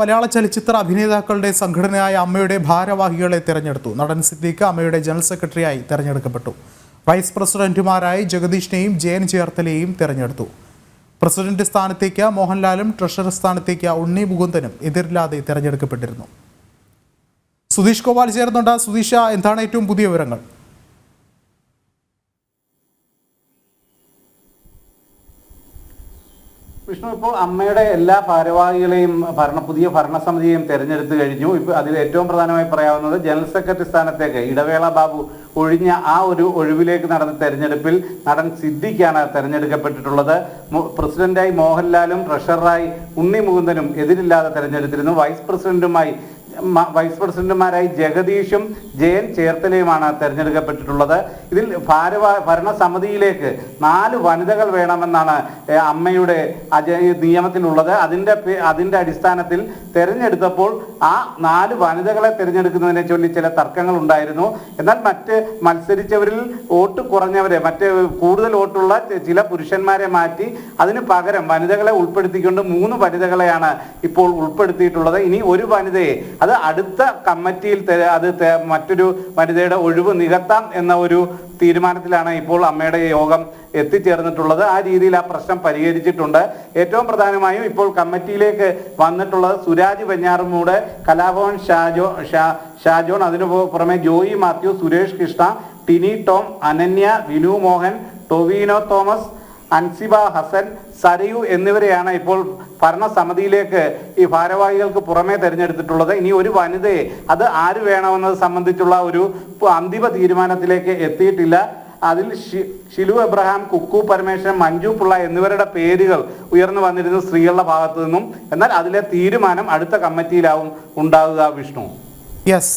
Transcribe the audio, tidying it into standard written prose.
മലയാള ചലച്ചിത്ര അഭിനേതാക്കളുടെ സംഘടനയായ അമ്മയുടെ ഭാരവാഹികളെ തെരഞ്ഞെടുത്തു. നടൻ സിദ്ദീഖ് അമ്മയുടെ ജനറൽ സെക്രട്ടറിയായി തെരഞ്ഞെടുക്കപ്പെട്ടു. വൈസ് പ്രസിഡന്റുമാരായി ജഗദീഷിനെയും ജയൻ ചേർത്തലയെയും തെരഞ്ഞെടുത്തു. പ്രസിഡന്റ് സ്ഥാനത്തേക്ക് മോഹൻലാലും ട്രഷറർ സ്ഥാനത്തേക്ക് ഉണ്ണി മുകുന്ദനും എതിരില്ലാതെ തെരഞ്ഞെടുക്കപ്പെട്ടിരുന്നു. സുധീഷ് ഗോപാൽ ചേർന്നുണ്ട്. സുധീഷ, എന്താണ് ഏറ്റവും പുതിയ വിവരങ്ങൾ? വിഷ്ണു, ഇപ്പോൾ അമ്മയുടെ എല്ലാ ഭാരവാഹികളെയും പുതിയ ഭരണസമിതിയെയും തെരഞ്ഞെടുത്തു കഴിഞ്ഞു. ഇപ്പോൾ അതിൽ ഏറ്റവും പ്രധാനമായി പറയാവുന്നത് ജനറൽ സെക്രട്ടറി സ്ഥാനത്തേക്ക് ഇടവേള ബാബു ഒഴിഞ്ഞ ആ ഒരു ഒഴിവിലേക്ക് നടന്ന തെരഞ്ഞെടുപ്പിൽ നടൻ സിദ്ദീഖാണ് തെരഞ്ഞെടുക്കപ്പെട്ടിട്ടുള്ളത്. പ്രസിഡന്റായി മോഹൻലാലും ട്രഷററായി ഉണ്ണി മുകുന്ദനും എതിരില്ലാതെ തെരഞ്ഞെടുത്തിരുന്നു. വൈസ് പ്രസിഡന്റുമാരായി ജഗദീഷും ജയൻ ചേർത്തലയുമാണ് തെരഞ്ഞെടുക്കപ്പെട്ടിട്ടുള്ളത്. ഇതിൽ ഭരണസമിതിയിലേക്ക് 4 വനിതകൾ വേണമെന്നാണ് അമ്മയുടെ നിയമത്തിലുള്ളത്. അതിന്റെ അടിസ്ഥാനത്തിൽ തെരഞ്ഞെടുത്തപ്പോൾ ആ 4 വനിതകളെ തെരഞ്ഞെടുക്കുന്നതിനെ ചൊല്ലി ചില തർക്കങ്ങൾ ഉണ്ടായിരുന്നു. എന്നാൽ മറ്റ് മത്സരിച്ചവരിൽ വോട്ട് കുറഞ്ഞവരെ, കൂടുതൽ വോട്ടുള്ള ചില പുരുഷന്മാരെ മാറ്റി അതിന് പകരം വനിതകളെ ഉൾപ്പെടുത്തിക്കൊണ്ട് 3 വനിതകളെയാണ് ഇപ്പോൾ ഉൾപ്പെടുത്തിയിട്ടുള്ളത്. ഇനി ഒരു വനിതയെ അത് അടുത്ത കമ്മിറ്റിയിൽ മറ്റൊരു വനിതയുടെ ഒഴിവ് നികത്താം എന്ന ഒരു തീരുമാനത്തിലാണ് ഇപ്പോൾ അമ്മയുടെ യോഗം എത്തിച്ചേർന്നിട്ടുള്ളത്. ആ രീതിയിൽ ആ പ്രശ്നം പരിഹരിച്ചിട്ടുണ്ട്. ഏറ്റവും പ്രധാനമായും ഇപ്പോൾ കമ്മിറ്റിയിലേക്ക് വന്നിട്ടുള്ളത് സുരാജ് വെഞ്ഞാറമൂട്, കലാഭവൻ ഷാജോൺ, അതിനു പുറമെ ജോയി മാത്യു, സുരേഷ് കൃഷ്ണ, ടിനി ടോം, അനന്യ, വിനു മോഹൻ, ടൊവിനോ തോമസ്, അൻസിബ ഹസൻ, സരയു എന്നിവരെയാണ് ഇപ്പോൾ ഭരണസമിതിയിലേക്ക് ഈ ഭാരവാഹികൾക്ക് പുറമെ തെരഞ്ഞെടുത്തിട്ടുള്ളത്. ഇനി ഒരു വനിതയെ അത് ആര് വേണമെന്നത് സംബന്ധിച്ചുള്ള ഒരു അന്തിമ തീരുമാനത്തിലേക്ക് എത്തിയിട്ടില്ല. അതിൽ ഷിലു എബ്രഹാം, കുക്കു പരമേശ്വരൻ, മഞ്ജു പിള്ള എന്നിവരുടെ പേരുകൾ ഉയർന്നു വന്നിരുന്നു സ്ത്രീകളുടെ ഭാഗത്തു നിന്നും. എന്നാൽ അതിലെ തീരുമാനം അടുത്ത കമ്മിറ്റിയിലാവും ഉണ്ടാവുക. വിഷ്ണു. യെസ്.